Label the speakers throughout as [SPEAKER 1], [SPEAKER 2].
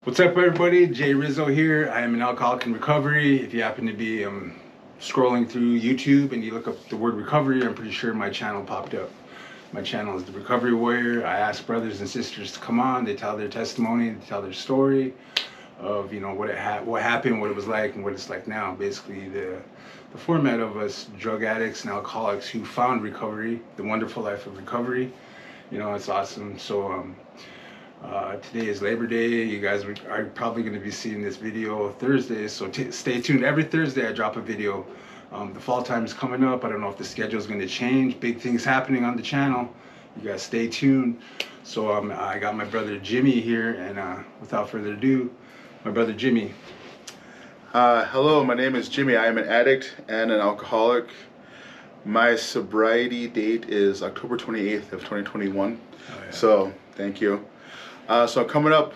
[SPEAKER 1] What's up, everybody? Jay Rizzo here. I am an alcoholic in recovery. If you happen to be scrolling through YouTube and you look up the word recovery, I'm pretty sure my channel popped up. My channel is The Recovery Warrior. I ask brothers and sisters to come on. They tell their testimony, they tell their story of what happened, what it was like, and what it's like now. Basically, the format of us drug addicts and alcoholics who found recovery, the wonderful life of recovery. It's awesome. So today is Labor Day. You guys are probably going to be seeing this video Thursday, so stay tuned. Every Thursday I drop a video. The fall time is coming up. I don't know if the schedule is going to change. Big things happening on the channel. You guys stay tuned. So I got my brother Jimmy here, and without further ado, my brother Jimmy.
[SPEAKER 2] Hello, my name is Jimmy. I am an addict and an alcoholic. My sobriety date is October 28th of 2021. Oh, yeah. So thank you. So coming up,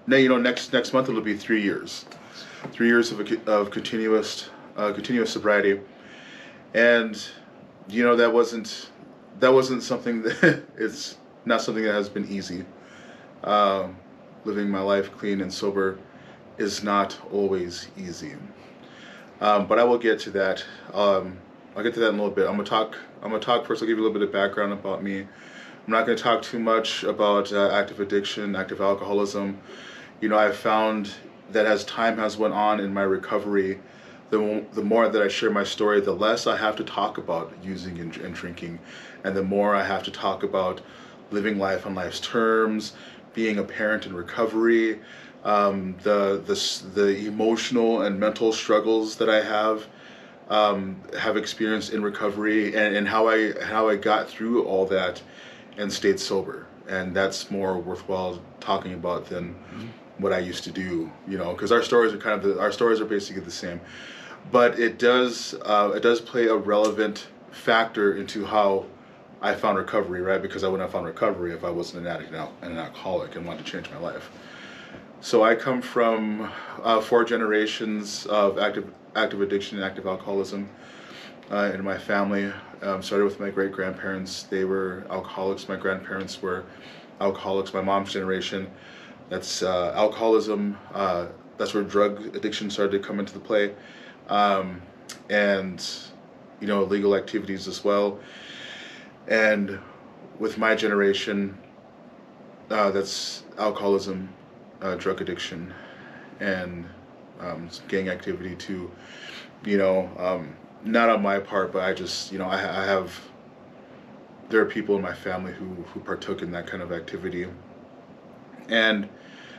[SPEAKER 2] next month it'll be 3 years. 3 years of continuous sobriety, and that wasn't something that it's not something that has been easy. Living my life clean and sober is not always easy. But I will get to that. I'll get to that in a little bit. I'm gonna talk first. I'll give you a little bit of background about me. I'm not going to talk too much about active addiction, active alcoholism. I've found that as time has went on in my recovery, the more that I share my story, the less I have to talk about using and drinking, and the more I have to talk about living life on life's terms, being a parent in recovery, the emotional and mental struggles that I have experienced in recovery, and how I got through all that and stayed sober. And that's more worthwhile talking about than what I used to do, because our stories are basically the same, but it does play a relevant factor into how I found recovery, right? Because I wouldn't have found recovery if I wasn't an addict and an alcoholic and wanted to change my life. So I come from 4 generations of active addiction and active alcoholism in my family. Started with my great-grandparents. They were alcoholics. My grandparents were alcoholics. My mom's generation, that's alcoholism. That's where drug addiction started to come into the play, and illegal activities as well. And with my generation, that's alcoholism, drug addiction, and gang activity too. Not on my part, but I just, there are people in my family who partook in that kind of activity. And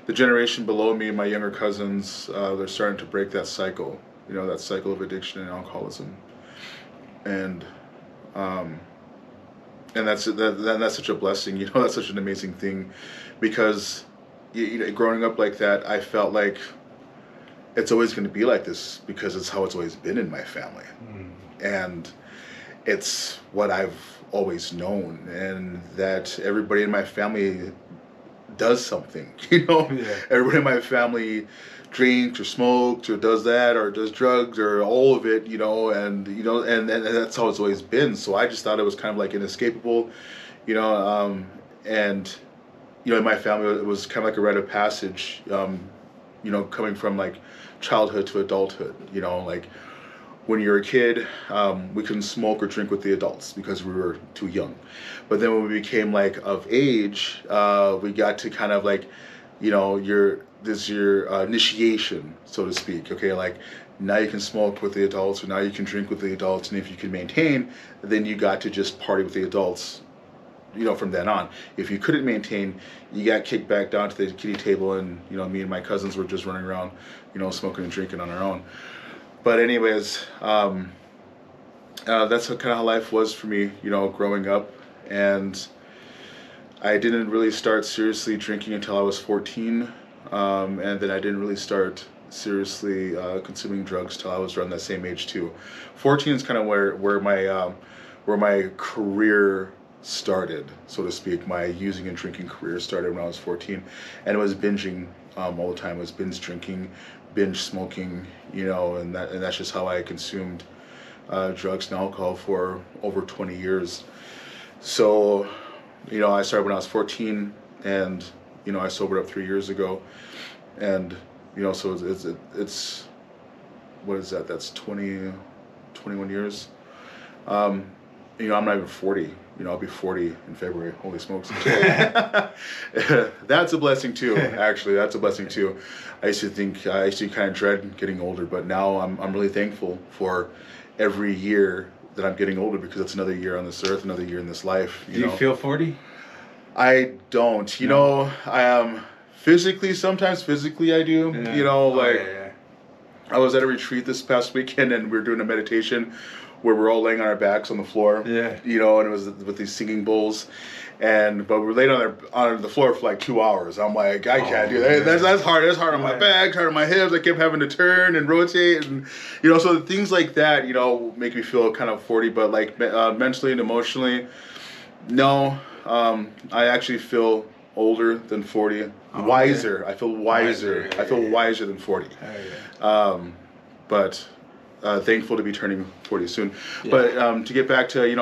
[SPEAKER 2] the generation below me, my younger cousins, they're starting to break that cycle, that cycle of addiction and alcoholism. And that's such a blessing, that's such an amazing thing, because growing up like that, I felt like it's always going to be like this because it's how it's always been in my family. And it's what I've always known, and that everybody in my family does something, Yeah. Everybody in my family drinks or smokes or does that or does drugs or all of it, and that's how it's always been. So I just thought it was kind of like inescapable, and in my family it was kind of like a rite of passage, coming from like childhood to adulthood. Like when you're a kid, we couldn't smoke or drink with the adults because we were too young. But then when we became like of age, we got to kind of like, your initiation, so to speak. Okay, like now you can smoke with the adults, or now you can drink with the adults, and if you can maintain, then you got to just party with the adults. From then on. If you couldn't maintain, you got kicked back down to the kiddie table, and me and my cousins were just running around, smoking and drinking on our own. But anyways, that's kind of how life was for me, growing up. And I didn't really start seriously drinking until I was 14, and then I didn't really start seriously consuming drugs till I was around that same age too. 14 is kind of where my career started, so to speak. My using and drinking career started when I was 14, and it was binging all the time. It was binge drinking, binge smoking, and that's just how I consumed drugs and alcohol for over 20 years. So, I started when I was 14, and I sobered up 3 years ago, and so it's what is that? That's 21 years. I'm not even 40. I'll be 40 in February. Holy smokes. That's a blessing too, actually. That's a blessing too. I used to kind of dread getting older, but now I'm really thankful for every year that I'm getting older, because it's another year on this earth, another year in this life.
[SPEAKER 1] Do you feel 40?
[SPEAKER 2] I don't.
[SPEAKER 1] No.
[SPEAKER 2] I am sometimes physically I do.
[SPEAKER 1] Yeah.
[SPEAKER 2] I was at a retreat this past weekend, and we were doing a meditation where we're all laying on our backs on the floor.
[SPEAKER 1] Yeah.
[SPEAKER 2] And it was with these singing bowls, but we're laying on the floor for like 2 hours. I'm like, I can't do that. That's hard. That's hard on my back, hard on my hips. I kept having to turn and rotate, and so things like that, make me feel kind of 40. But like mentally and emotionally, no. I actually feel older than 40. Wiser. Okay. I feel wiser. I feel wiser than 40. But thankful to be turning 40 soon. Yeah. But to get back to it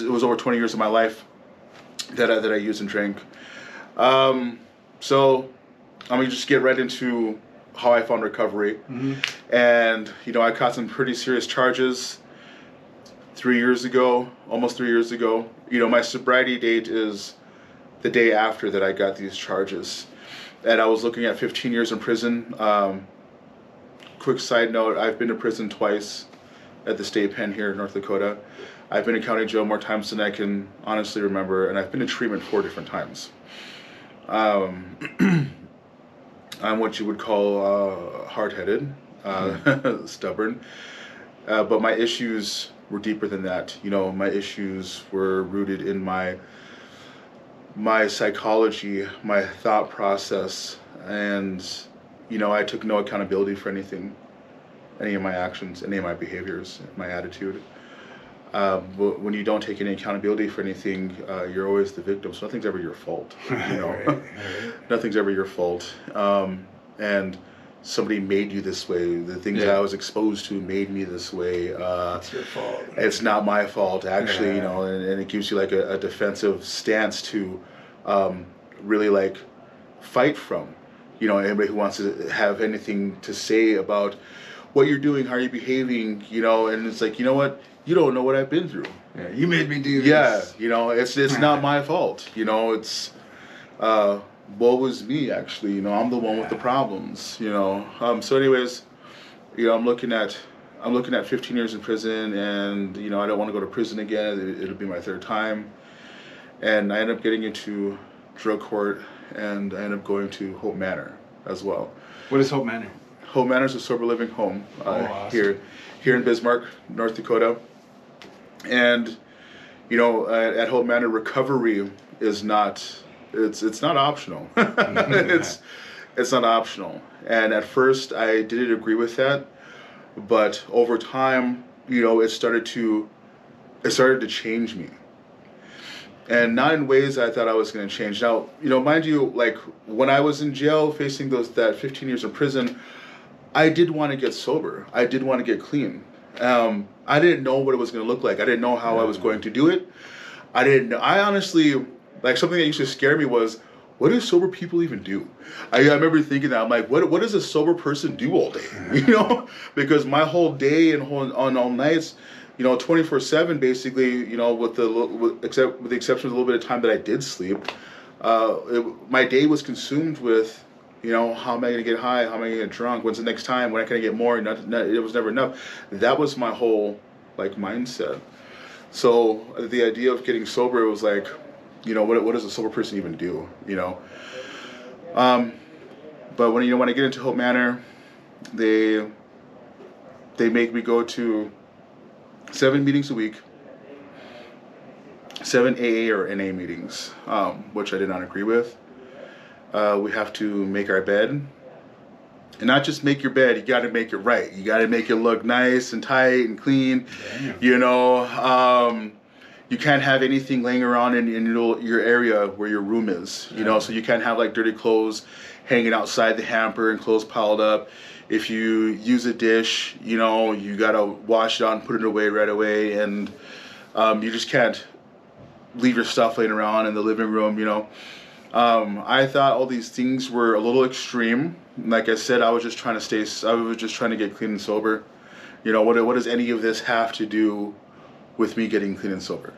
[SPEAKER 2] was over 20 years of my life that I used and drank. So I'm gonna just get right into how I found recovery. Mm-hmm. And I caught some pretty serious charges almost 3 years ago. My sobriety date is the day after that I got these charges, and I was looking at 15 years in prison. Quick side note, I've been to prison twice at the state pen here in North Dakota. I've been to county jail more times than I can honestly remember, and I've been to treatment 4 different times. I'm what you would call hard-headed, stubborn, but my issues were deeper than that. My issues were rooted in my psychology, my thought process, and I took no accountability for anything, any of my actions, any of my behaviors, my attitude. But when you don't take any accountability for anything, you're always the victim. So nothing's ever your fault. Right. Nothing's ever your fault. And somebody made you this way. The things that I was exposed to made me this way.
[SPEAKER 1] It's your fault.
[SPEAKER 2] It's not my fault, actually. And it gives you like a defensive stance to really like fight from. Anybody who wants to have anything to say about what you're doing, how you're behaving, and it's like, what? You don't know what I've been through.
[SPEAKER 1] Yeah, you made me do this.
[SPEAKER 2] Yeah, it's not my fault. It's woe is me, actually. I'm the one with the problems. So anyways, I'm looking at 15 years in prison, and I don't want to go to prison again. It'll be my 3rd time, and I end up getting into drug court, and I end up going to Hope Manor as well.
[SPEAKER 1] What is Hope Manor?
[SPEAKER 2] Hope Manor is a sober living home awesome. here in Bismarck, North Dakota. And at Hope Manor, recovery is not it's not optional. It's not optional. And at first I didn't agree with that, but over time, it started to change me. And not in ways I thought I was going to change. Now, mind you, like when I was in jail facing that 15 years in prison, I did want to get sober. I did want to get clean. I didn't know what it was going to look like. I didn't know how I was going to do it. I honestly, like, something that used to scare me was, what do sober people even do? I remember thinking that. I'm like, what does a sober person do all day? Because my whole day and on all nights, 24/7 basically, with the exception of a little bit of time that I did sleep, my day was consumed with, how am I going to get high? How am I going to get drunk? When's the next time? When can I get more? It was never enough. That was my whole mindset. So the idea of getting sober, it was like, what does a sober person even do? But when I get into Hope Manor, they make me go to 7 meetings a week, 7 AA or NA meetings, which I did not agree with. We have to make our bed, and not just make your bed. You got to make it right. You got to make it look nice and tight and clean. Damn. You can't have anything laying around in your area where your room is. So you can't have like dirty clothes hanging outside the hamper and clothes piled up. If you use a dish, you gotta wash it out and put it away right away, and you just can't leave your stuff laying around in the living room. I thought all these things were a little extreme. Like I said, I was just trying to stay. I was just trying to get clean and sober. You know, what does any of this have to do with me getting clean and sober?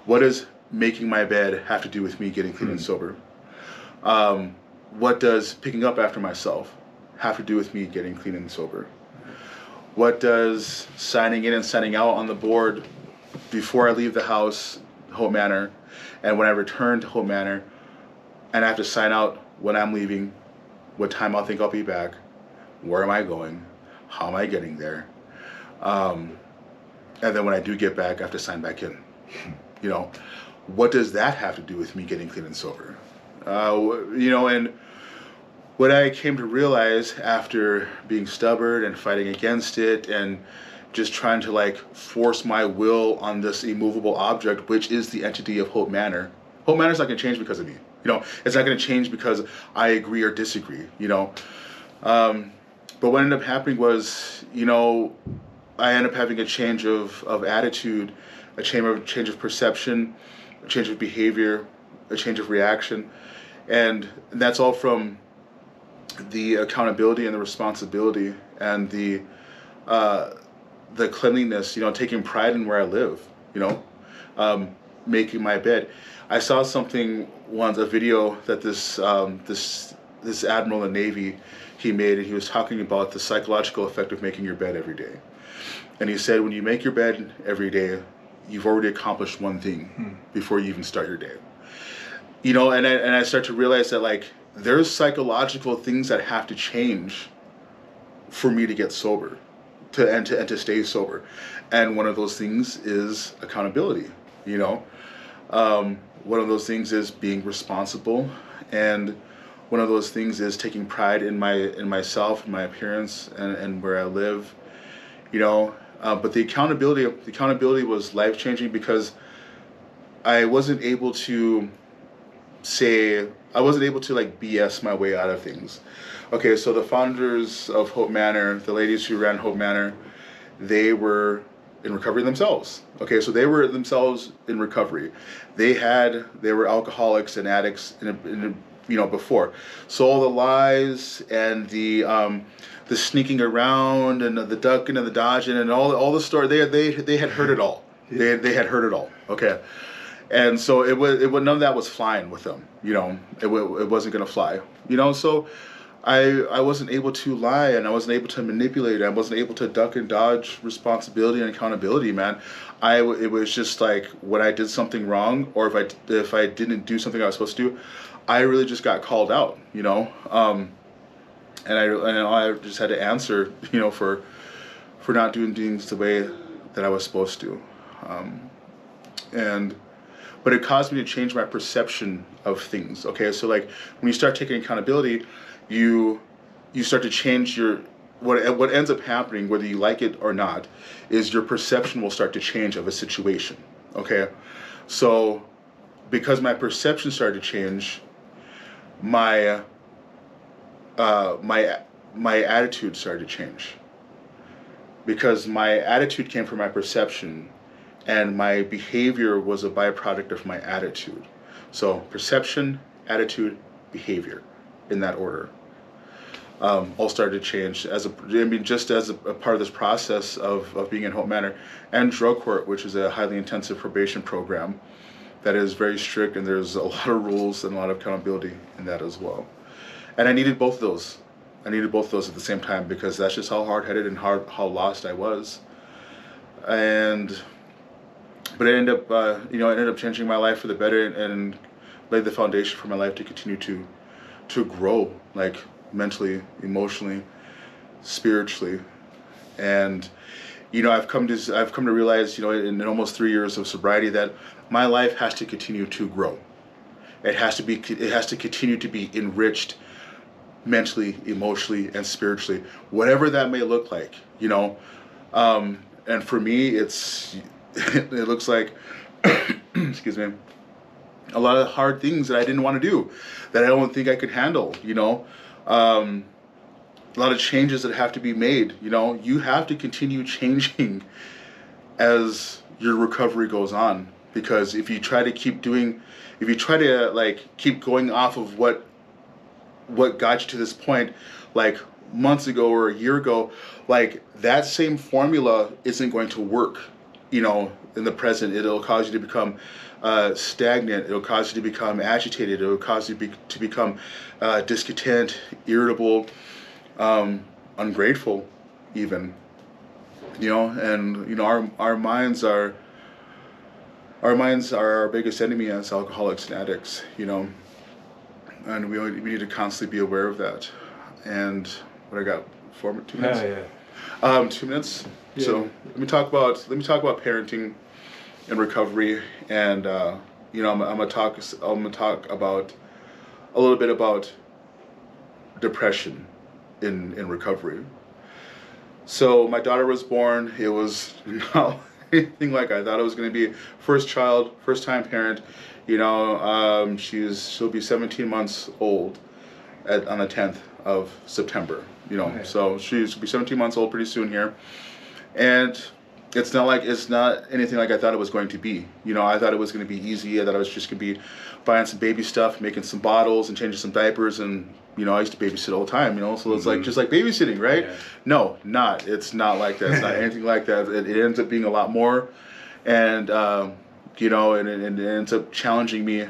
[SPEAKER 2] What does making my bed have to do with me getting clean and sober? What does picking up after myself have to do with me getting clean and sober? What does signing in and signing out on the board before I leave the house, Hope Manor, and when I return to Hope Manor, and I have to sign out when I'm leaving, what time I'll think I'll be back, where am I going, how am I getting there, and then when I do get back, I have to sign back in. You know, what does that have to do with me getting clean and sober? You know, and what I came to realize after being stubborn and fighting against it and just trying to like force my will on this immovable object, which is the entity of Hope Manor. Hope Manor's not going to change because of me. You know, it's not going to change because I agree or disagree. You know, but what ended up happening was, you know, I ended up having a change of attitude, a change of perception, a change of behavior, a change of reaction, and that's all from the accountability and the responsibility and the cleanliness, you know, taking pride in where I live, you know, making my bed. I saw something once, a video that this admiral in the Navy, he made, and he was talking about the psychological effect of making your bed every day. And he said, when you make your bed every day, you've already accomplished one thing before you even start your day. You know, and I start to realize that, like, there's psychological things that have to change for me to get sober, to stay sober, and one of those things is accountability. You know, one of those things is being responsible, and one of those things is taking pride in myself, in my appearance, and where I live. You know, but the accountability was life changing because I wasn't able to like BS my way out of things. Okay, so the founders of Hope Manor, the ladies who ran Hope Manor, they were in recovery themselves. Okay, so they were themselves in recovery. They were alcoholics and addicts you know, before. So all the lies and the sneaking around and the ducking and the dodging and all the story, they had heard it all. They had heard it all. Okay. And so it was none of that was flying with them, you know. It wasn't gonna fly, you know. So I wasn't able to lie, and I wasn't able to manipulate. I wasn't able to duck and dodge responsibility and accountability, man. It was just like when I did something wrong, or if I didn't do something I was supposed to do, I really just got called out, you know. And I just had to answer, you know, for not doing things the way that I was supposed to, but it caused me to change my perception of things. Okay, so like when you start taking accountability, you start to change what ends up happening, whether you like it or not, is your perception will start to change of a situation. Okay, so because my perception started to change, my attitude started to change. Because my attitude came from my perception, and my behavior was a byproduct of my attitude. So perception, attitude, behavior, in that order, all started to change just as a part of this process of being in Hope Manor, and drug court, which is a highly intensive probation program that is very strict, and there's a lot of rules and a lot of accountability in that as well. And I needed both of those. I needed both of those at the same time, because that's just how hard-headed and how lost I was. But it ended up changing my life for the better, and laid the foundation for my life to continue to grow, like mentally, emotionally, spiritually. And you know, I've come to realize, you know, in almost 3 years of sobriety, that my life has to continue to grow. It has to continue to be enriched mentally, emotionally, and spiritually, whatever that may look like, you know. And for me, it looks like excuse me, a lot of hard things that I didn't want to do, that I don't think I could handle, you know. A lot of changes that have to be made, you know. You have to continue changing as your recovery goes on, because if you try to like keep going off of what got you to this point, like months ago or a year ago, like that same formula isn't going to work, in the present. It'll cause you to become stagnant. It'll cause you to become agitated. It'll cause you to become discontent, irritable, ungrateful, even. And our minds are our biggest enemy as alcoholics and addicts. And we need to constantly be aware of that. And what I got, 2 minutes?
[SPEAKER 1] Yeah.
[SPEAKER 2] 2 minutes.
[SPEAKER 1] Yeah.
[SPEAKER 2] So let me talk about parenting and recovery, and I'm gonna talk about a little bit about depression in recovery. So my daughter was born. It was not anything like I thought it was going to be. First child, first time parent. She'll be 17 months old on the 10th of September.
[SPEAKER 1] Okay.
[SPEAKER 2] So she'll be 17 months old pretty soon here, and it's not anything like I thought it was going to be. I thought it was going to be easy. I thought I was just going to be buying some baby stuff, making some bottles, and changing some diapers, and I used to babysit all the time. So it's like just like babysitting, right?
[SPEAKER 1] Yeah.
[SPEAKER 2] No, not. It's not like that. It's not anything like that. It ends up being a lot more, and and it ends up challenging me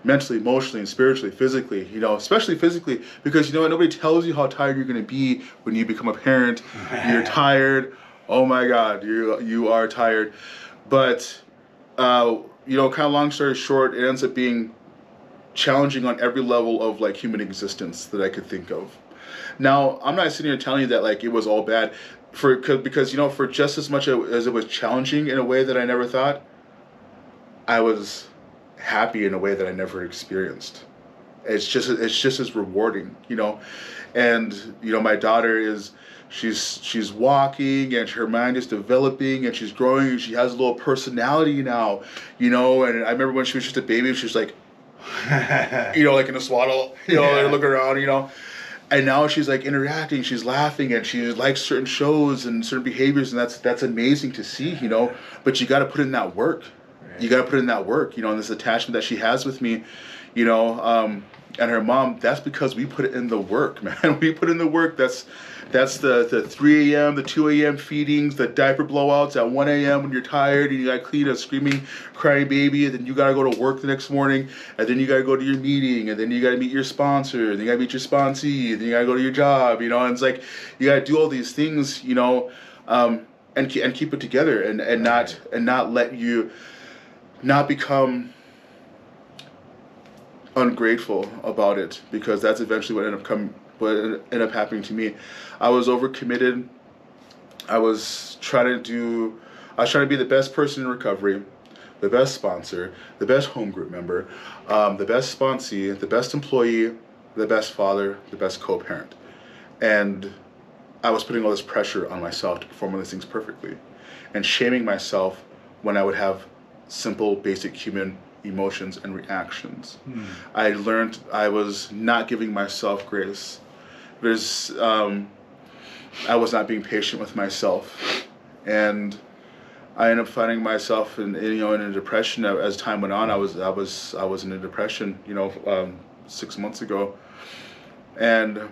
[SPEAKER 2] mentally, emotionally, and spiritually, physically. Especially physically, because nobody tells you how tired you're going to be when you become a parent. You're tired. Oh my God, you are tired. But kind of long story short, it ends up being challenging on every level of like human existence that I could think of. Now, I'm not sitting here telling you that like it was all bad, because for just as much as it was challenging in a way that I never thought, I was happy in a way that I never experienced. It's just as rewarding, and my daughter she's walking, and her mind is developing, and she's growing, and she has a little personality now, and I remember when she was just a baby, she was like like in a swaddle, and looking around, and now she's like interacting, she's laughing, and she likes certain shows and certain behaviors, and that's amazing to see, but you got to put in that work. Right. You got to put in that work, and this attachment that she has with me, and her mom, that's because we put in the work, man. We put in the work. That's the 3 a.m., the 2 a.m. feedings, the diaper blowouts at 1 a.m. when you're tired and you got to clean a screaming, crying baby, and then you got to go to work the next morning, and then you got to go to your meeting, and then you got to meet your sponsor, and then you got to meet your sponsee, and then you got to go to your job, and it's like you got to do all these things, and keep it together, and not let you not become ungrateful about it, because that's eventually what ended up happening to me. I was overcommitted. I was trying to be the best person in recovery, the best sponsor, the best home group member, the best sponsee, the best employee, the best father, the best co-parent. And I was putting all this pressure on myself to perform all these things perfectly, and shaming myself when I would have simple, basic human emotions and reactions. I learned I was not giving myself grace. I was not being patient with myself, and I ended up finding myself in a depression as time went on. I was in a depression 6 months ago, and I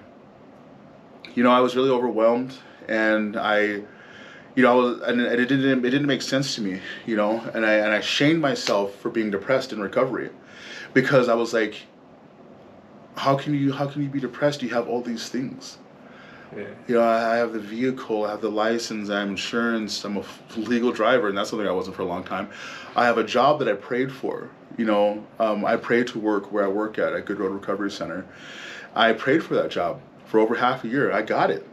[SPEAKER 2] was really overwhelmed, and it didn't make sense to me, and I shamed myself for being depressed in recovery, because I was like, how can you be depressed? You have all these things. Yeah. I have the vehicle, I have the license, I have insurance, I'm a legal driver, and that's something I wasn't for a long time. I have a job that I prayed for. I prayed to work where I work at Good Road Recovery Center. I prayed for that job for over half a year. I got it.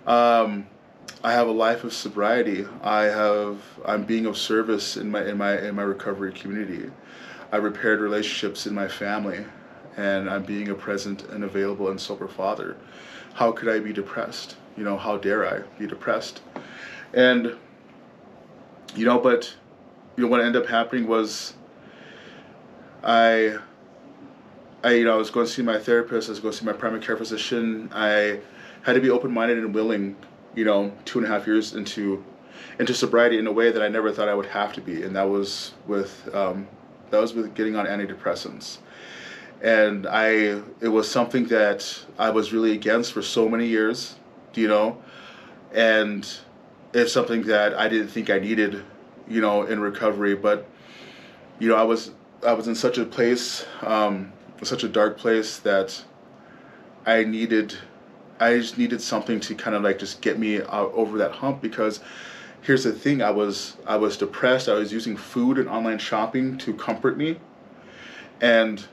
[SPEAKER 2] I have a life of sobriety. I'm being of service in my recovery community. I repaired relationships in my family, and I'm being a present and available and sober father. How could I be depressed? How dare I be depressed? And but what ended up happening was I was going to see my therapist. I was going to see my primary care physician. I had to be open-minded and willing, 2.5 years into into sobriety in a way that I never thought I would have to be, and that was with getting on antidepressants. And it was something that I was really against for so many years, and it's something that I didn't think I needed, in recovery. But I was in such a place, such a dark place, that I just needed something to kind of like just get me out over that hump. Because here's the thing, I was depressed. I was using food and online shopping to comfort me, and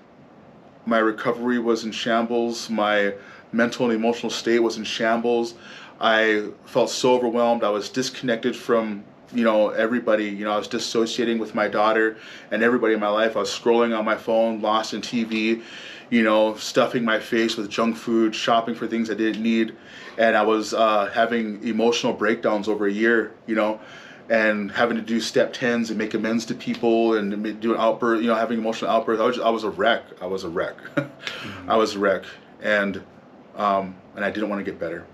[SPEAKER 2] my recovery was in shambles. My mental and emotional state was in shambles. I felt so overwhelmed. I was disconnected from everybody. I was dissociating with my daughter and everybody in my life. I was scrolling on my phone, lost in TV, stuffing my face with junk food, shopping for things I didn't need. And I was having emotional breakdowns over a year, and having to do step 10s and make amends to people and do an outburst, having emotional outbursts. I was a wreck. I was a wreck.
[SPEAKER 1] Mm-hmm.
[SPEAKER 2] I was a wreck. And I didn't want to get better.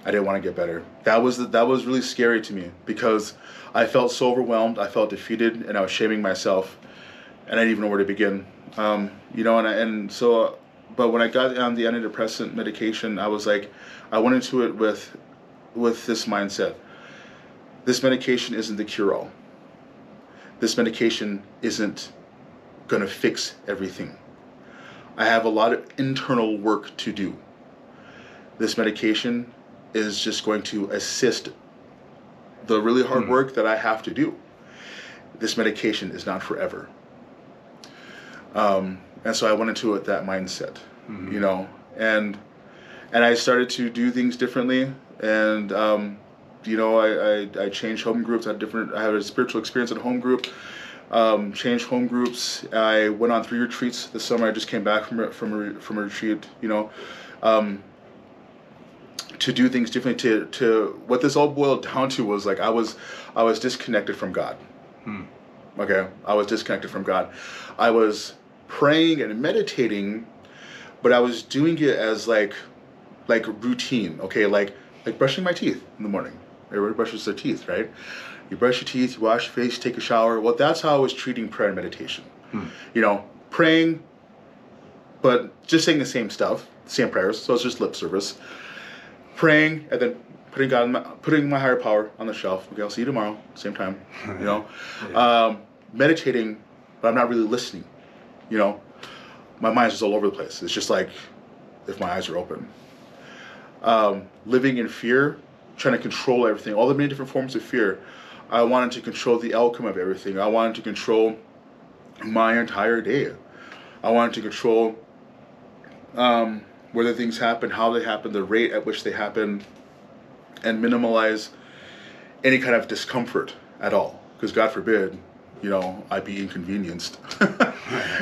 [SPEAKER 2] I didn't want to get better. That was really scary to me, because I felt so overwhelmed. I felt defeated, and I was shaming myself, and I didn't even know where to begin. But when I got on the antidepressant medication, I was like, I went into it with this mindset. This medication isn't the cure-all. This medication isn't going to fix everything. I have a lot of internal work to do. This medication is just going to assist the really hard work that I have to do. This medication is not forever. And so I went into it that mindset, and I started to do things differently. And I changed home groups. I had a spiritual experience at home group. Changed home groups. I went on 3 retreats this summer. I just came back from a retreat. To do things differently. To what this all boiled down to was like I was disconnected from God. Okay, I was disconnected from God. I was praying and meditating, but I was doing it as like routine. Okay, like brushing my teeth in the morning. Everybody brushes their teeth, right? You brush your teeth, you wash your face, take a shower. Well, that's how I was treating prayer and meditation. Praying, but just saying the same stuff, same prayers. So it's just lip service. Praying, and then putting my higher power on the shelf. Okay, I'll see you tomorrow, same time. Yeah. Meditating, but I'm not really listening. My mind's just all over the place. It's just like if my eyes are open. Living in fear, trying to control everything, all the many different forms of fear. I wanted to control the outcome of everything. I wanted to control my entire day. I wanted to control whether things happen, how they happen, the rate at which they happen, and minimize any kind of discomfort at all. Because God forbid, I'd be inconvenienced.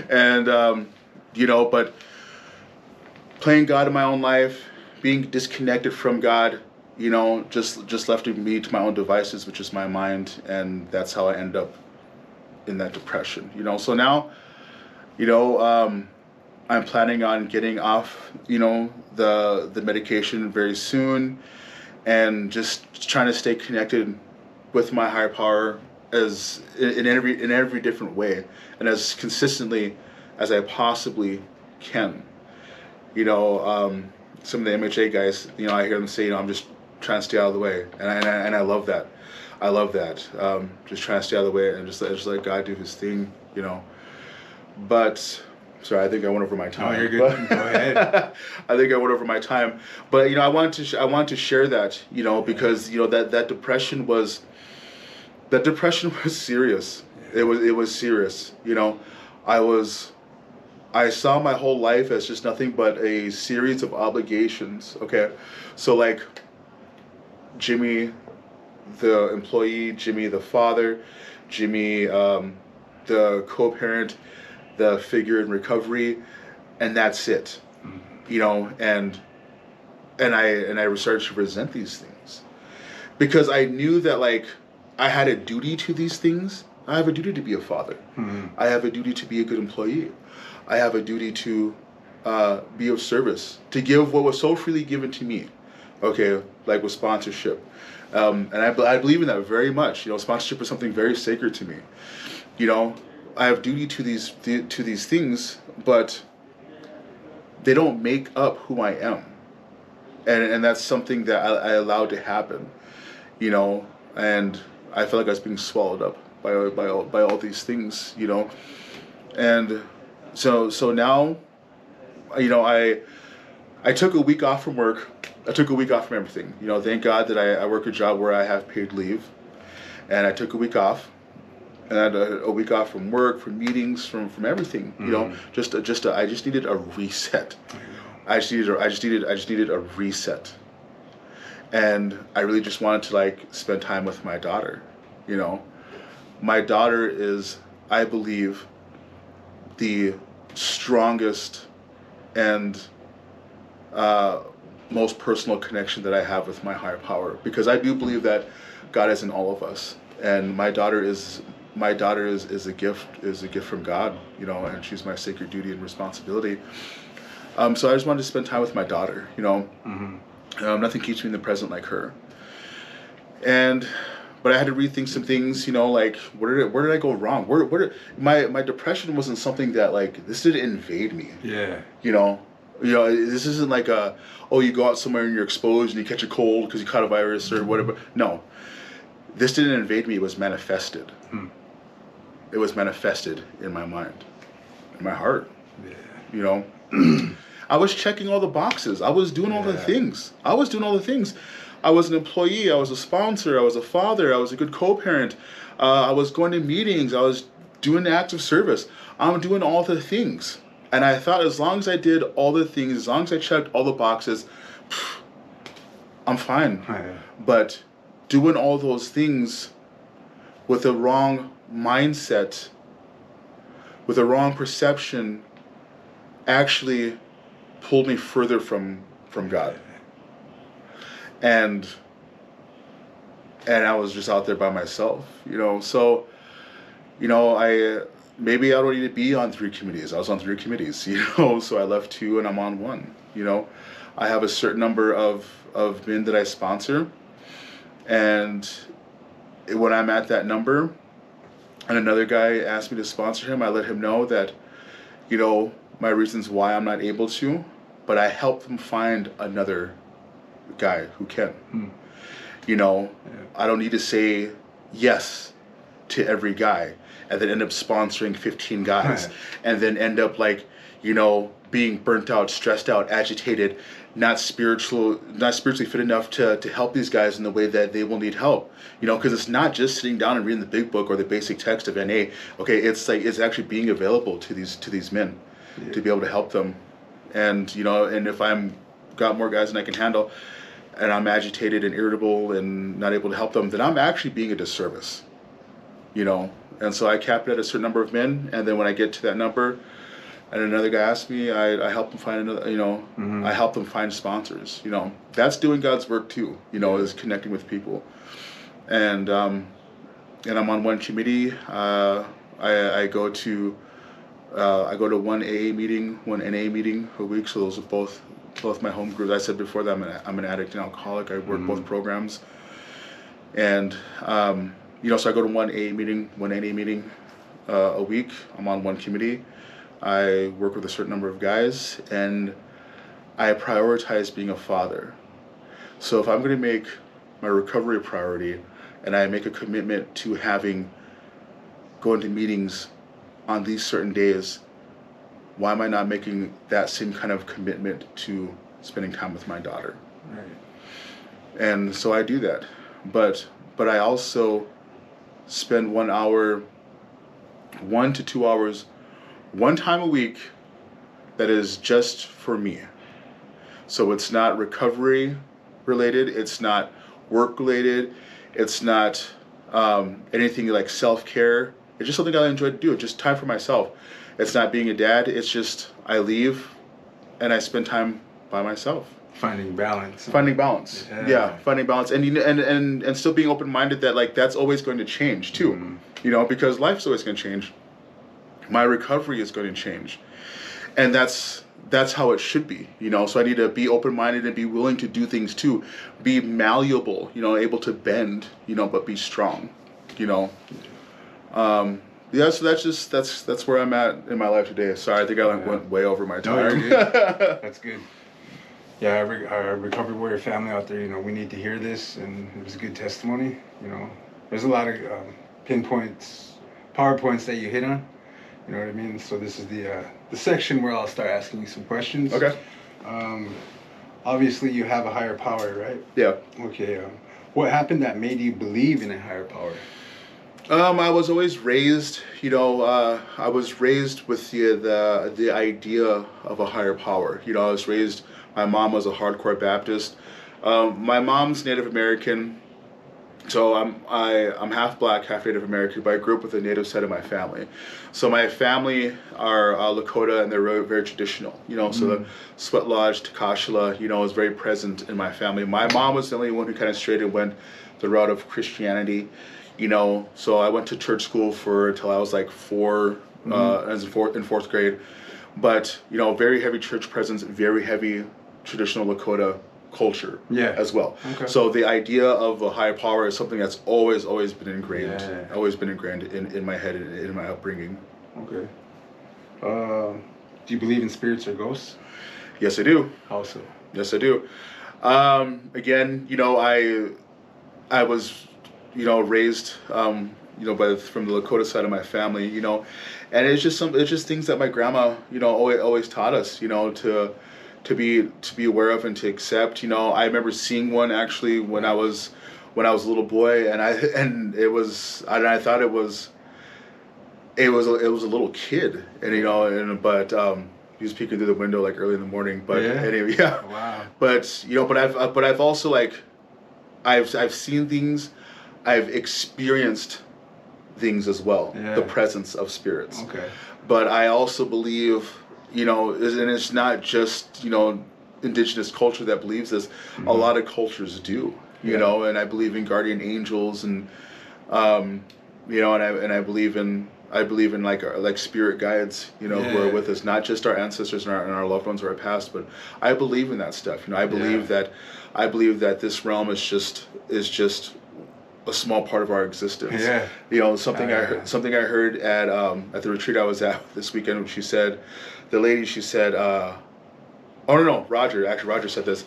[SPEAKER 2] And, but playing God in my own life, being disconnected from God, just left me to my own devices, which is my mind, and that's how I end up in that depression. So now, I'm planning on getting off, the medication very soon, and just trying to stay connected with my higher power as in every different way, and as consistently as I possibly can. Some of the MHA guys, I hear them say, I'm just trying to stay out of the way, and I love that. I love that. Just trying to stay out of the way and just let God do His thing, But sorry, I think I went over my time.
[SPEAKER 1] Oh, you're good. Go ahead.
[SPEAKER 2] I think I went over my time, but I wanted to share that, because that depression was serious. It was serious. I saw my whole life as just nothing but a series of obligations. Okay, so like Jimmy, the employee, Jimmy, the father, Jimmy, the co-parent, the figure in recovery, and that's it. And I started to resent these things, because I knew that like I had a duty to these things. I have a duty to be a father. I have a duty to be a good employee. I have a duty to be of service, to give what was so freely given to me. Okay, like with sponsorship, I believe in that very much. You know, sponsorship is something very sacred to me. You know, I have duty to these things, but they don't make up who I am, and that's something that I allowed to happen. You know, and I felt like I was being swallowed up by all these things. You know, and so now, you know, I took a week off from work. I took a week off from everything. You know, thank God that I work a job where I have paid leave, and I took a week off, and I had a week off from work, from meetings, from everything. You know, I just needed a reset. I just needed a reset, and I really just wanted to like spend time with my daughter. You know, my daughter is, I believe, the strongest and most personal connection that I have with my higher power, because I do believe that God is in all of us, and my daughter is a gift from God, you know, and she's my sacred duty and responsibility. So I just wanted to spend time with my daughter, you know. Nothing keeps me in the present like her. But I had to rethink some things, you know, like where did I go wrong? My depression wasn't something that like this didn't invade me.
[SPEAKER 1] Yeah.
[SPEAKER 2] You know, this isn't like you go out somewhere and you're exposed and you catch a cold because you caught a virus or whatever. No, this didn't invade me. It was manifested. It was manifested in my mind, in my heart.
[SPEAKER 1] Yeah.
[SPEAKER 2] You know, I was checking all the boxes. I was doing all the things. I was an employee. I was a sponsor. I was a father. I was a good co-parent. I was going to meetings. I was doing acts of service. I'm doing all the things. And I thought as long as I did all the things, as long as I checked all the boxes, I'm fine.
[SPEAKER 1] Yeah.
[SPEAKER 2] But doing all those things with the wrong mindset, with the wrong perception, actually pulled me further from God. And I was just out there by myself, you know. So, you know, maybe I don't need to be on 3 committees. I was on 3 committees, you know, so I left 2 and I'm on 1, you know. I have a certain number of men that I sponsor, and when I'm at that number and another guy asked me to sponsor him, I let him know that, you know, my reasons why I'm not able to, but I help them find another guy who can. You know, I don't need to say yes to every guy and then end up sponsoring 15 guys and then end up like, you know, being burnt out, stressed out, agitated, not spiritually fit enough to help these guys in the way that they will need help. You know, because it's not just sitting down and reading the big book or the basic text of NA. Okay, it's like it's actually being available to these men to be able to help them. And you know, and if I'm got more guys than I can handle, and I'm agitated and irritable and not able to help them, then I'm actually being a disservice. You know, and so I cap it at a certain number of men, and then when I get to that number, and another guy asks me, I help them find another. You know, I help them find sponsors. You know, that's doing God's work too. You know, is connecting with people, and I'm on 1 committee. I go to 1 AA meeting, 1 NA meeting a week. So those are both my home groups. I said before that I'm an addict and alcoholic. I work both programs, and you know, so I go to 1 AA meeting, 1 NA meeting a week. I'm on 1 committee. I work with a certain number of guys, and I prioritize being a father. So if I'm going to make my recovery a priority, and I make a commitment to going to meetings on these certain days, why am I not making that same kind of commitment to spending time with my daughter?
[SPEAKER 1] Right.
[SPEAKER 2] And so I do that. But I also spend 1 hour, 1 to 2 hours, 1 time a week that is just for me. So it's not recovery related, it's not work related, it's not anything like self-care. It's just something I enjoy to do. It's just time for myself. It's not being a dad. It's just I leave and I spend time by myself.
[SPEAKER 1] Finding balance.
[SPEAKER 2] Finding balance. Yeah, finding balance, and and still being open-minded that like that's always going to change too. You know, because life's always going to change. My recovery is going to change, and that's that's how it should be, so I need to be open-minded and be willing to do things too, be malleable, able to bend, but be strong, you know yeah, so that's where I'm at in my life today. Sorry, I think I went way over my time.
[SPEAKER 1] No, you're good. That's good. Yeah, our recovery warrior family out there, we need to hear this, and it was a good testimony. There's a lot of pinpoints, PowerPoints that you hit on. You know what I mean? So this is the section where I'll start asking you some questions.
[SPEAKER 2] Okay.
[SPEAKER 1] Obviously, you have a higher power, right?
[SPEAKER 2] Yeah.
[SPEAKER 1] Okay. What happened that made you believe in a higher power?
[SPEAKER 2] I was always raised, I was raised with the idea of a higher power. I was raised, my mom was a hardcore Baptist. My mom's Native American, so I'm half black, half Native American, but I grew up with the Native side of my family. So my family are Lakota, and they're very, very traditional. So the Sweat Lodge, Takashila, is very present in my family. My mom was the only one who kind of straight and went the route of Christianity. So I went to church school until I was like 4, as in fourth grade. But very heavy church presence, very heavy traditional Lakota culture as well. Okay. So the idea of a higher power is something that's always been ingrained, in my head and in my upbringing.
[SPEAKER 1] Okay. Do you believe in spirits or ghosts?
[SPEAKER 2] Yes, I do.
[SPEAKER 1] How so?
[SPEAKER 2] Yes, I do. Again, I was raised, from the Lakota side of my family, and it's just things that my grandma, always taught us, to be aware of and to accept. I remember seeing one actually when I was a little boy, and I thought it was a little kid, and but he was peeking through the window like early in the morning, but anyway, yeah.
[SPEAKER 1] Wow.
[SPEAKER 2] But but I've also I've seen things. I've experienced things as well, the presence of spirits.
[SPEAKER 1] Okay.
[SPEAKER 2] But I also believe, and it's not just, indigenous culture that believes this. A lot of cultures do, and I believe in guardian angels and, and I believe in like spirit guides, who are with us, not just our ancestors and our loved ones or our past, but I believe in that stuff. I believe that this realm is just a small part of our existence. Yeah. Something I heard at the retreat I was at this weekend. She said, Roger said this.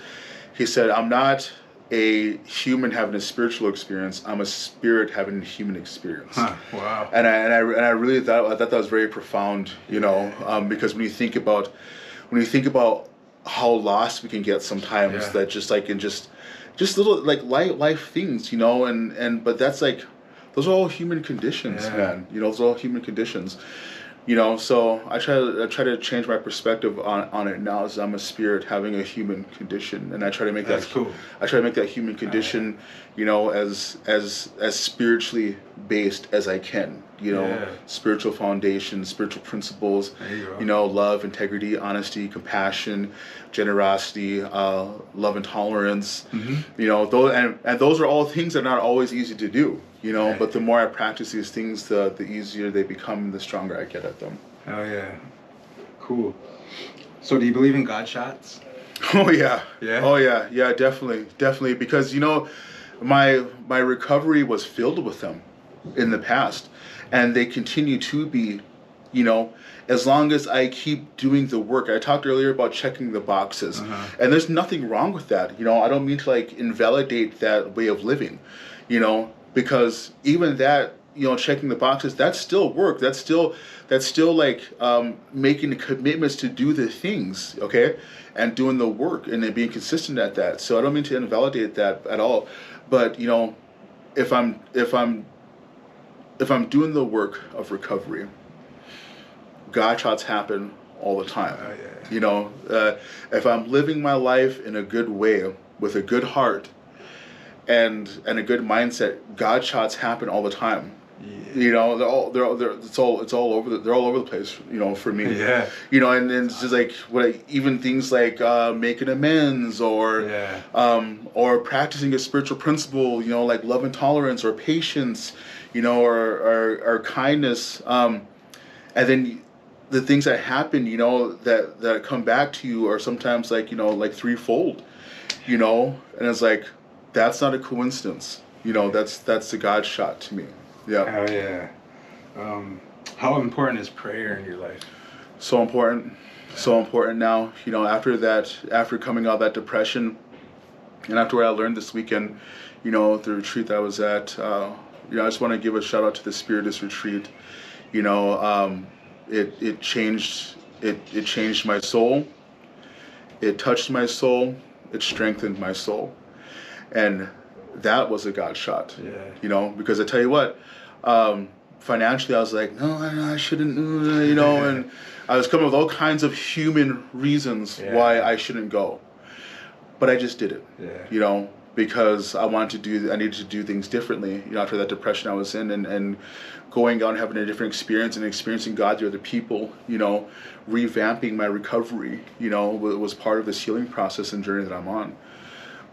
[SPEAKER 2] He said, "I'm not a human having a spiritual experience. I'm a spirit having a human experience."
[SPEAKER 1] Huh, wow.
[SPEAKER 2] And I really thought that was very profound. Because when you think about how lost we can get sometimes, that just little life things, but that's those are all human conditions, man. Those are all human conditions. So I try to change my perspective on it now, as I'm a spirit having a human condition, and I try to make
[SPEAKER 1] That's cool.
[SPEAKER 2] I try to make that human condition, as spiritually based as I can. Spiritual foundation, spiritual principles.
[SPEAKER 1] There you go.
[SPEAKER 2] Love, integrity, honesty, compassion, generosity, love and tolerance. Those are all things that are not always easy to do. But the more I practice these things, the easier they become, the stronger I get at them.
[SPEAKER 1] Oh yeah, cool. So do you believe in God shots?
[SPEAKER 2] Oh yeah.
[SPEAKER 1] Yeah.
[SPEAKER 2] Oh yeah. Yeah. Definitely. Because my recovery was filled with them in the past, and they continue to be. As long as I keep doing the work. I talked earlier about checking the boxes, and there's nothing wrong with that. I don't mean to invalidate that way of living, because even that, checking the boxes, that's still work. That's still making the commitments to do the things, okay, and doing the work and then being consistent at that. So I don't mean to invalidate that at all, but if I'm doing the work of recovery, God shots happen all the time.
[SPEAKER 1] Oh, yeah.
[SPEAKER 2] If I'm living my life in a good way with a good heart and a good mindset, God shots happen all the time. Yeah. It's all over the place. For me.
[SPEAKER 1] Yeah.
[SPEAKER 2] And it's just even things like making amends or practicing a spiritual principle. Like love and tolerance or patience. Or kindness. And then the things that happen, that come back to you are sometimes like, like threefold, and it's like, that's not a coincidence. That's a God shot to me. Yeah.
[SPEAKER 1] Oh yeah. How important is prayer in your life?
[SPEAKER 2] So important. So important now. After coming out of that depression, and after what I learned this weekend, the retreat that I was at, I just want to give a shout out to the Spiritist retreat. It changed my soul. It touched my soul. It strengthened my soul. And that was a God shot.
[SPEAKER 1] Yeah.
[SPEAKER 2] Because I tell you what, financially I was like, no, I shouldn't, and I was coming with all kinds of human reasons why I shouldn't go. But I just did it.
[SPEAKER 1] Yeah.
[SPEAKER 2] Because I needed to do things differently, after that depression I was in, and going out and having a different experience and experiencing God through other people, revamping my recovery, was part of this healing process and journey that I'm on.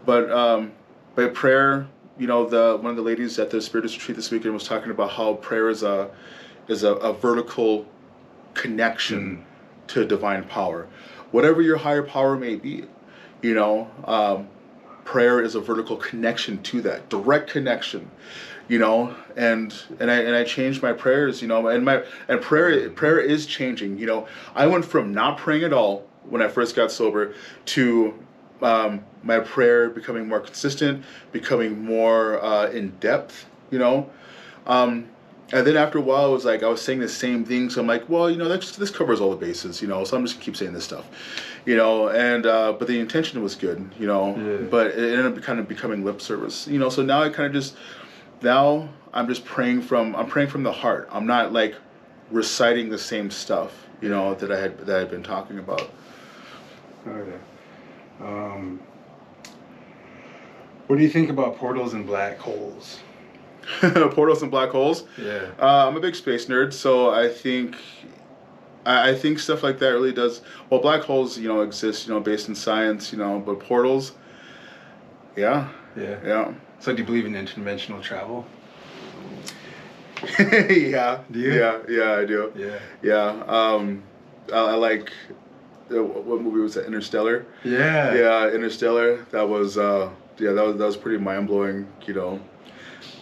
[SPEAKER 2] But by prayer, one of the ladies at the Spiritist retreat this weekend was talking about how prayer is a vertical connection to divine power, whatever your higher power may be. Prayer is a vertical connection to that, direct connection. And I changed my prayers, and prayer is changing. I went from not praying at all when I first got sober to my prayer becoming more consistent, becoming more in depth. And then after a while, I was saying the same thing. So I'm like, well, this covers all the bases, so I'm just gonna keep saying this stuff, and but the intention was good, but it ended up kind of becoming lip service, so now I'm just praying from the heart. I'm not like reciting the same stuff, that I had been talking about.
[SPEAKER 1] Okay. What do you think about portals and black holes?
[SPEAKER 2] Portals and black holes.
[SPEAKER 1] Yeah.
[SPEAKER 2] I'm a big space nerd, so I think stuff like that really does. Well, black holes, exist, based in science, but portals, yeah.
[SPEAKER 1] So do you believe in interdimensional travel?
[SPEAKER 2] Yeah.
[SPEAKER 1] Do you?
[SPEAKER 2] Yeah, I do.
[SPEAKER 1] Yeah.
[SPEAKER 2] I like. What movie was that? Interstellar.
[SPEAKER 1] Yeah.
[SPEAKER 2] Yeah, Interstellar. That was that was pretty mind blowing.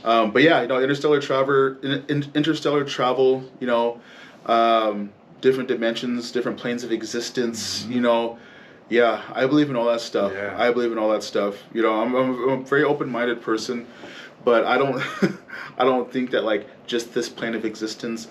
[SPEAKER 2] But yeah, interstellar travel, different dimensions, different planes of existence, yeah, I believe in all that stuff.
[SPEAKER 1] Yeah.
[SPEAKER 2] I believe in all that stuff. I'm a very open-minded person, but I don't, I don't think that like just this plane of existence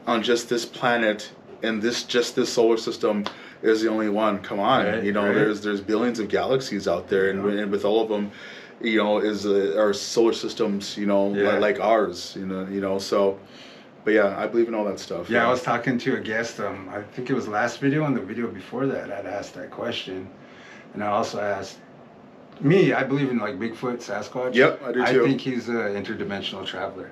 [SPEAKER 2] on just this planet and just this solar system is the only one. Come on,
[SPEAKER 1] right,
[SPEAKER 2] there's billions of galaxies out there, and with all of them, are solar systems, like ours, so, but yeah, I believe in all that stuff.
[SPEAKER 1] Yeah, I was talking to a guest, I think it was last video and the video before that, I'd asked that question. And I also asked, I believe in like Bigfoot, Sasquatch.
[SPEAKER 2] Yep, I do too.
[SPEAKER 1] I think he's an interdimensional traveler.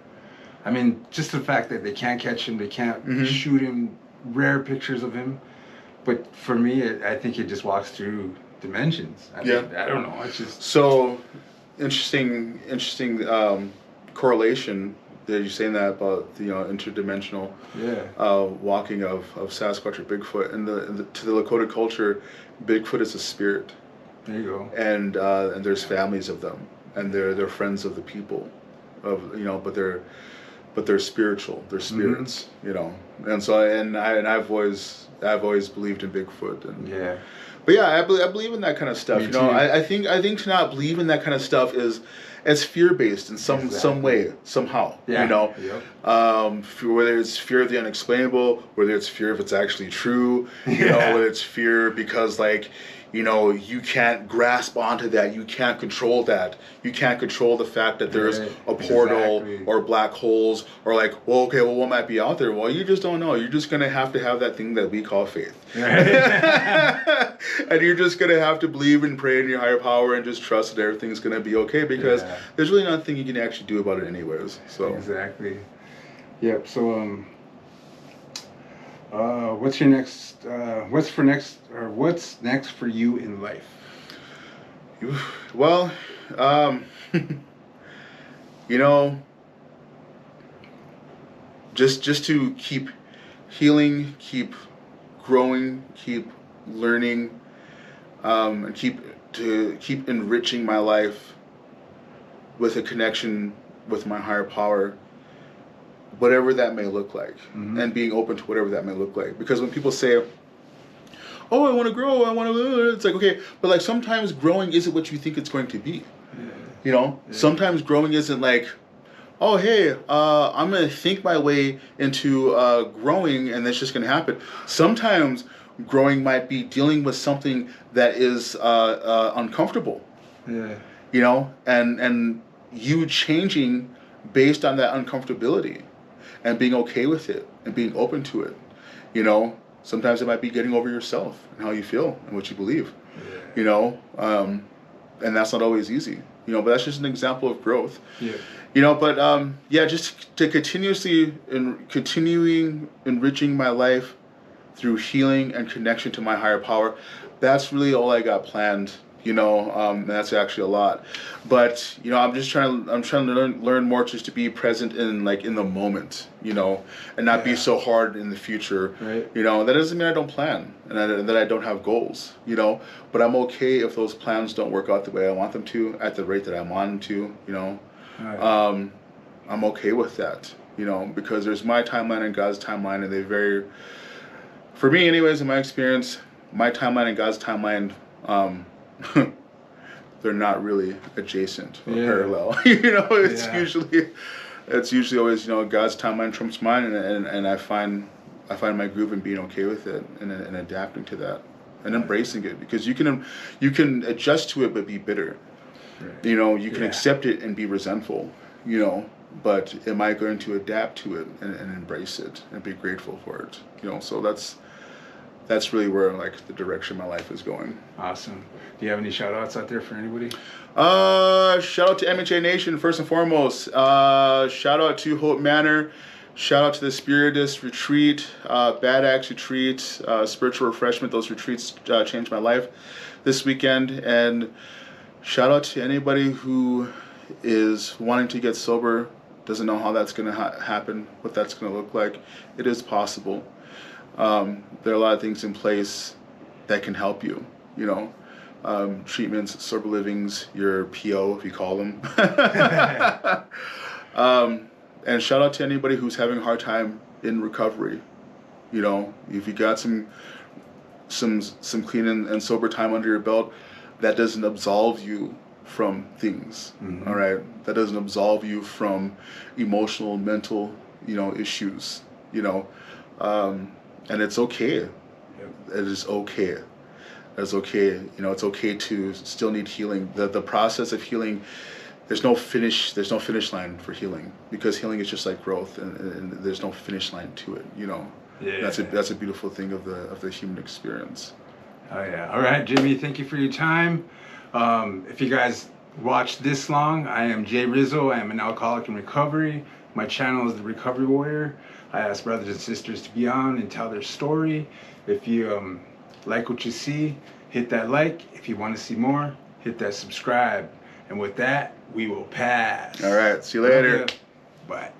[SPEAKER 1] I mean, just the fact that they can't catch him, they can't shoot him, rare pictures of him. But for me, I think he just walks through dimensions. I mean, I don't know, it's just...
[SPEAKER 2] So... Interesting correlation that you're saying that about the interdimensional walking of Sasquatch or Bigfoot, and to the Lakota culture, Bigfoot is a spirit.
[SPEAKER 1] There you go.
[SPEAKER 2] And there's families of them, and they're friends of the people, but they're spiritual. They're spirits, and so I've always believed in Bigfoot, and But yeah, I believe in that kind of stuff. I think to not believe in that kind of stuff is fear based in some way, somehow. Whether it's fear of the unexplainable, whether it's fear if it's actually true, whether it's fear because like, you can't grasp onto that, you can't control that, you can't control the fact that there's a portal or black holes, or like, what might be out there? Well, you just don't know. You're just gonna have to have that thing that we call faith, and you're just gonna have to believe and pray in your higher power and just trust that everything's gonna be okay, because there's really nothing you can actually do about it anyways. So
[SPEAKER 1] exactly. Yep. So what's your next? What's next for you in life?
[SPEAKER 2] Well, just to keep healing, keep growing, keep learning, and keep enriching my life with a connection with my higher power, whatever that may look like, and being open to whatever that may look like. Because when people say, "Oh, I want to grow, I want to," it's like, okay, but like sometimes growing isn't what you think it's going to be. You know, sometimes growing isn't like, oh, hey, I'm going to think my way into growing and that's just going to happen. Sometimes growing might be dealing with something that is uncomfortable.
[SPEAKER 1] Yeah.
[SPEAKER 2] You know, and you changing based on that uncomfortability and being okay with it and being open to it. You know, sometimes it might be getting over yourself and how you feel and what you believe.
[SPEAKER 1] Yeah.
[SPEAKER 2] You know, and that's not always easy. You know, but that's just an example of growth.
[SPEAKER 1] Yeah.
[SPEAKER 2] You know, but just to continuing enriching my life through healing and connection to my higher power. That's really all I got planned. You know, and that's actually a lot. But you know, I'm trying to learn more just to be present in the moment. You know, and not be so hard in the future.
[SPEAKER 1] Right.
[SPEAKER 2] You know, that doesn't mean I don't plan and that I don't have goals. You know, but I'm okay if those plans don't work out the way I want them to at the rate that I want them to. You know.
[SPEAKER 1] Right.
[SPEAKER 2] I'm okay with that, you know, because there's my timeline and God's timeline, and they vary. For me, anyways, in my experience, my timeline and God's timeline, they're not really adjacent or parallel. You know, it's usually always, you know, God's timeline trumps mine, and I find my groove in being okay with it and adapting to that and embracing it, because you can adjust to it but be bitter.
[SPEAKER 1] Right.
[SPEAKER 2] You know, you can accept it and be resentful, you know, but am I going to adapt to it and embrace it and be grateful for it? You know, so that's really where the direction my life is going.
[SPEAKER 1] Awesome. Do you have any shout outs out there for anybody?
[SPEAKER 2] Shout out to MHA Nation first and foremost. Shout out to Hope Manor. Shout out to the Spiritist Retreat, Bad Axe Retreat, Spiritual Refreshment. Those retreats changed my life this weekend. And shout out to anybody who is wanting to get sober, doesn't know how that's going to happen, what that's going to look like. It is possible. There are a lot of things in place that can help you, you know. Treatments, sober livings, your PO, if you call them. And shout out to anybody who's having a hard time in recovery. You know, if you got some clean and sober time under your belt, that doesn't absolve you from things. All right, that doesn't absolve you from emotional, mental, you know, issues. You know, and it's okay. It is okay. It's okay. You know, it's okay to still need healing. The process of healing, there's no finish line for healing, because healing is just like growth, and there's no finish line to it. You know.
[SPEAKER 1] Yeah.
[SPEAKER 2] That's a beautiful thing of the human experience.
[SPEAKER 1] Oh yeah. All right, Jimmy, thank you for your time. If you guys watched this long, I am Jay Rizzo. I am an alcoholic in recovery. My channel is The Recovery Warrior. I ask brothers and sisters to be on and tell their story. If you like what you see, hit that like. If you want to see more, hit that subscribe. And with that, we will pass.
[SPEAKER 2] All right. See you later.
[SPEAKER 1] Bye.